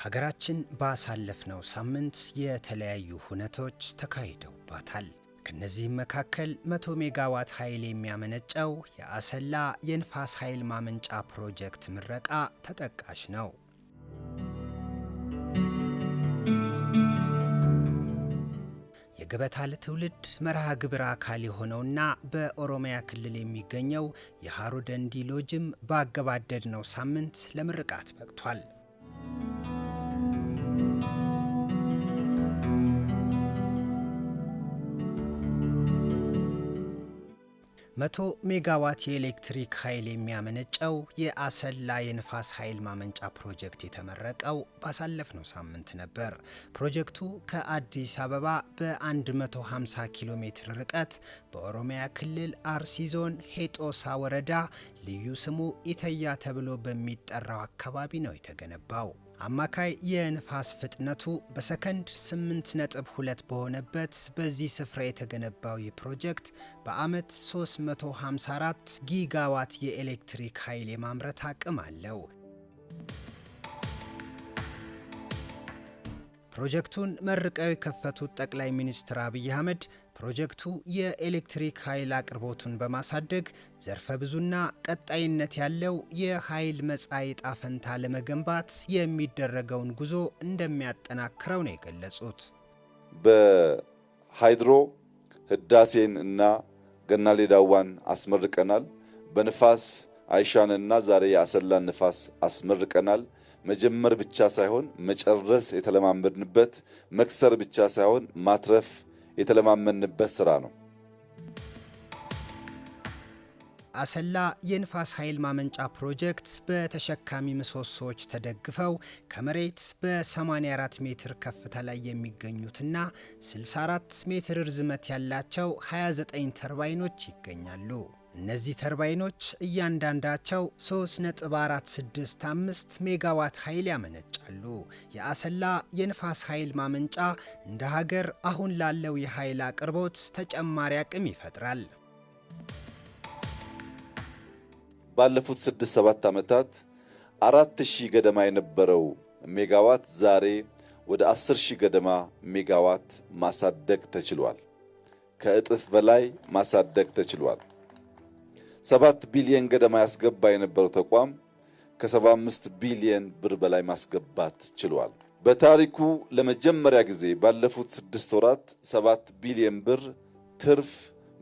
ሀገራችን ባሳለፍነው ሳምንት የተለያዩ ሁነቶች ተካሂደውባታል። ከነዚህም መካከል 100 ሜጋዋት ኃይል የሚያመነጨው የአሰላ የንፋስ ኃይል ማመንጫ ፕሮጀክት ምረቃ ተጠቃሽ ነው። የገበታ ለትውልድ መርሃ ግብር አካል የሆነውና በኦሮሚያ ክልል የሚገኘው የሃሮ ደንዲ ሎጅም ባገባደድነው ሳምንት ለምርቃት በቅቷል። መቶ ሜጋዋት የኤሌክትሪክ ኃይል የሚያመነጨው የአሰላ የንፋስ ኃይል ማመንጫ ፕሮጀክት የተመረቀው ባሳለፍነው ሳምንት ነበር። ፕሮጀክቱ ከአዲስ አበባ በ150 ኪሎ ሜትር ርቀት በኦሮሚያ ክልል አርሲ ዞን ሄጦሳ ወረዳ ልዩ ስሙ ኢተያ ተብሎ በሚጠራው አካባቢ ነው የተገነባው። አማካይ የንፋስ ፍጥነቱ በሰከንድ 8.2 በሆነበት በዚህ ስፍራ የተገነባው ይህ ፕሮጀክት በዓመት 354 ጊጋዋት የኤሌክትሪክ ኃይል የማምረት አቅም አለው። ፕሮጀክቱን መርቀው የከፈቱት ጠቅላይ ሚኒስትር አብይ አህመድ ፕሮጀክቱ የኤሌክትሪክ ኃይል አቅርቦቱን በማሳደግ ዘርፈ ብዙና ቀጣይነት ያለው የኃይል መጻኢ ዕጣ ፈንታ ለመገንባት የሚደረገውን ጉዞ እንደሚያጠናክረው ነው የገለጹት። በሃይድሮ ህዳሴን እና ገናሌ ዳዋን አስመርቀናል። በንፋስ አይሻንና ዛሬ የአሰላን ንፋስ አስመርቀናል። መጀመር ብቻ ሳይሆን መጨረስ የተለማመድንበት፣ መክሰር ብቻ ሳይሆን ማትረፍ የተለማመንበት ስራ ነው። አሰላ የንፋስ ኃይል ማመንጫ ፕሮጀክት በተሸካሚ ምሰሶዎች ተደግፈው ከመሬት በ84 ሜትር ከፍታ ላይ የሚገኙትና 64 ሜትር ርዝመት ያላቸው 29 ተርባይኖች ይገኛሉ። እነዚህ ተርባይኖች እያንዳንዳቸው 3.465 ሜጋዋት ኃይል ያመነጫሉ። የአሰላ የንፋስ ኃይል ማመንጫ እንደ ሀገር አሁን ላለው የኃይል አቅርቦት ተጨማሪ አቅም ይፈጥራል። ባለፉት 6-7 ዓመታት 4000 ገደማ የነበረው ሜጋዋት ዛሬ ወደ 10000 ገደማ ሜጋዋት ማሳደግ ተችሏል። ከእጥፍ በላይ ማሳደግ ተችሏል። 7 ቢሊዮን ገደማ ያስገባ የነበረው ተቋም ከ75 ቢሊዮን ብር በላይ ማስገባት ችሏል። በታሪኩ ለመጀመሪያ ጊዜ ባለፉት 6 ወራት 7 ቢሊዮን ብር ትርፍ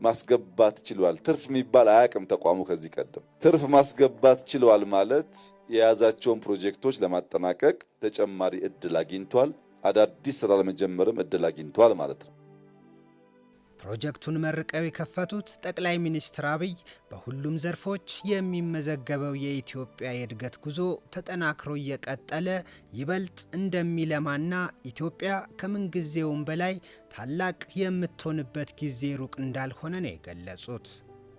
ማስገባት ችሏል። ትርፍ የሚባል አያውቅም ተቋሙ ከዚህ ቀደም። ትርፍ ማስገባት ችሏል ማለት የያዛቸውን ፕሮጀክቶች ለማጠናቀቅ ተጨማሪ እድል አግኝቷል። አዳዲስ ስራ ለመጀመርም እድል አግኝቷል ማለት ነው። ፕሮጀክቱን መርቀው የከፈቱት ጠቅላይ ሚኒስትር አብይ በሁሉም ዘርፎች የሚመዘገበው የኢትዮጵያ የእድገት ጉዞ ተጠናክሮ እየቀጠለ ይበልጥ እንደሚለማና ኢትዮጵያ ከምንጊዜውም በላይ ታላቅ የምትሆንበት ጊዜ ሩቅ እንዳልሆነ ነው የገለጹት።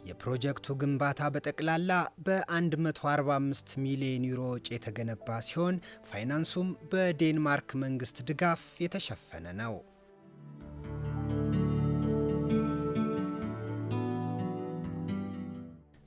የፕሮጀክቱ ግንባታ በጠቅላላ በ145 ሚሊዮን ዩሮ ወጪ የተገነባ ሲሆን ፋይናንሱም በዴንማርክ መንግስት ድጋፍ የተሸፈነ ነው።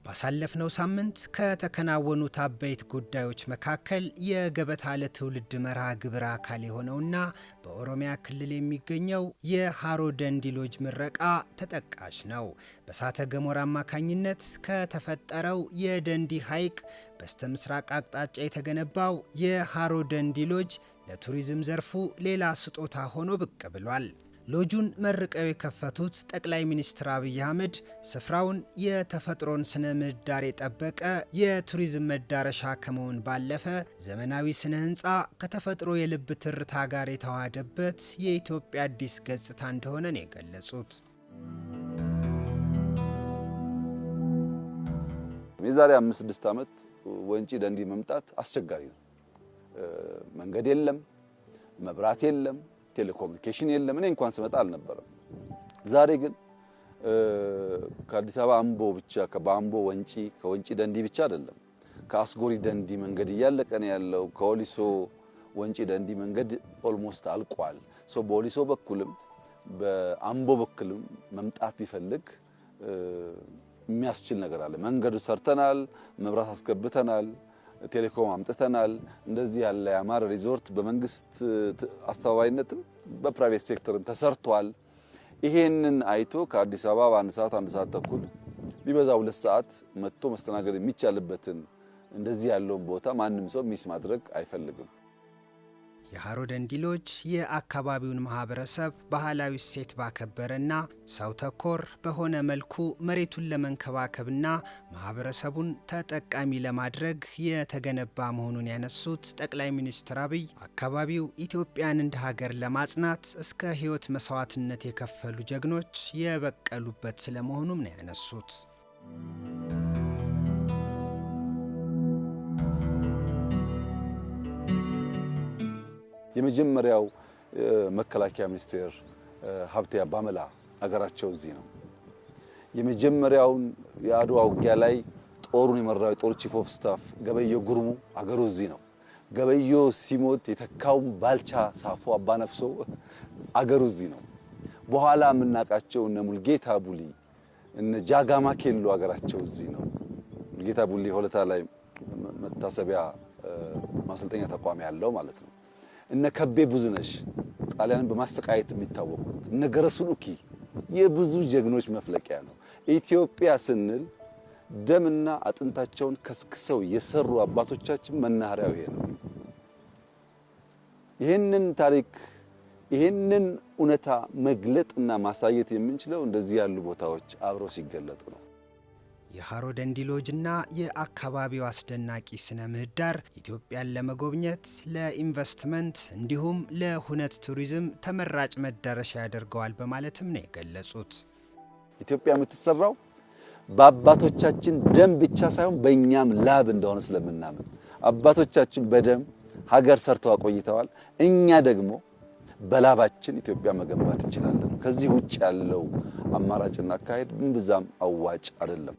ባሳለፍነው ሳምንት ከተከናወኑት አበይት ጉዳዮች መካከል የገበታ ለትውልድ መርሃ ግብር አካል የሆነውና በኦሮሚያ ክልል የሚገኘው የሃሮ ደንዲ ሎጅ ምረቃ ተጠቃሽ ነው። በእሳተ ገሞራ አማካኝነት ከተፈጠረው የደንዲ ሐይቅ በስተ ምስራቅ አቅጣጫ የተገነባው የሃሮ ደንዲ ሎጅ ለቱሪዝም ዘርፉ ሌላ ስጦታ ሆኖ ብቅ ብሏል። ሎጁን መርቀው የከፈቱት ጠቅላይ ሚኒስትር አብይ አህመድ ስፍራውን የተፈጥሮን ስነ ምህዳር የጠበቀ የቱሪዝም መዳረሻ ከመሆን ባለፈ ዘመናዊ ስነ ህንፃ ከተፈጥሮ የልብ ትርታ ጋር የተዋሃደበት የኢትዮጵያ አዲስ ገጽታ እንደሆነ ነው የገለጹት። የዛሬ 5-6 ዓመት ወንጪ ደንዲ መምጣት አስቸጋሪ ነው። መንገድ የለም፣ መብራት የለም፣ ቴሌኮሙኒኬሽን የለም። እኔ እንኳን ስመጣ አልነበረም። ዛሬ ግን ከአዲስ አበባ አምቦ ብቻ ከአምቦ ወንጪ ከወንጪ ደንዲ ብቻ አይደለም፣ ከአስጎሪ ደንዲ መንገድ እያለቀ ነው ያለው። ከወሊሶ ወንጪ ደንዲ መንገድ ኦልሞስት አልቋል። በወሊሶ በኩልም በአምቦ በኩልም መምጣት ቢፈልግ የሚያስችል ነገር አለ። መንገዱ ሰርተናል፣ መብራት አስገብተናል፣ ቴሌኮም አምጥተናል። እንደዚህ ያለ ያማረ ሪዞርት በመንግስት አስተባባሪነትም በፕራይቬት ሴክተርም ተሰርቷል። ይሄንን አይቶ ከአዲስ አበባ በአንድ ሰዓት ተኩል ቢበዛ 2 ሰዓት መጥቶ መስተናገድ የሚቻልበትን እንደዚህ ያለውን ቦታ ማንም ሰው ሚስ ማድረግ አይፈልግም። የሃሮ ደንዲሎጅ የአካባቢውን ማህበረሰብ ባህላዊ እሴት ባከበረና ሰው ተኮር በሆነ መልኩ መሬቱን ለመንከባከብና ማህበረሰቡን ተጠቃሚ ለማድረግ የተገነባ መሆኑን ያነሱት ጠቅላይ ሚኒስትር አብይ አካባቢው ኢትዮጵያን እንደ ሀገር ለማጽናት እስከ ሕይወት መስዋዕትነት የከፈሉ ጀግኖች የበቀሉበት ስለመሆኑም ነው ያነሱት። የመጀመሪያው መከላከያ ሚኒስቴር ሀብቴ አባመላ አገራቸው እዚህ ነው። የመጀመሪያውን የአድዋ ውጊያ ላይ ጦሩን የመራው የጦር ቺፍ ኦፍ ስታፍ ገበየሁ ጉርሙ አገሩ እዚህ ነው። ገበየሁ ሲሞት የተካው ባልቻ ሳፎ አባነፍሶ አገሩ እዚህ ነው። በኋላ የምናውቃቸው እነ ሙልጌታ ቡሊ እነ ጃጋማ ኬሎ አገራቸው እዚህ ነው። ሙልጌታ ቡሊ ሆለታ ላይ መታሰቢያ ማሰልጠኛ ተቋም ያለው ማለት ነው። እነ ከቤ ብዙነሽ ጣሊያንን በማስተቃየት የሚታወቁት እነ ገረሱ ሉኪ የብዙ ጀግኖች መፍለቂያ ነው። ኢትዮጵያ ስንል ደምና አጥንታቸውን ከስክሰው የሰሩ አባቶቻችን መናኸሪያው ይሄ ነው። ይሄንን ታሪክ ይሄንን እውነታ መግለጥና ማሳየት የምንችለው እንደዚህ ያሉ ቦታዎች አብረው ሲገለጡ ነው። የሃሮ ደንዲሎጅና የአካባቢው አስደናቂ ስነ ምህዳር ኢትዮጵያን ለመጎብኘት ለኢንቨስትመንት እንዲሁም ለሁነት ቱሪዝም ተመራጭ መዳረሻ ያደርገዋል በማለትም ነው የገለጹት። ኢትዮጵያ የምትሰራው በአባቶቻችን ደም ብቻ ሳይሆን በእኛም ላብ እንደሆነ ስለምናምን አባቶቻችን በደም ሀገር ሰርተው አቆይተዋል። እኛ ደግሞ በላባችን ኢትዮጵያ መገንባት እንችላለን። ከዚህ ውጭ ያለው አማራጭና አካሄድ ብዛም አዋጭ አይደለም።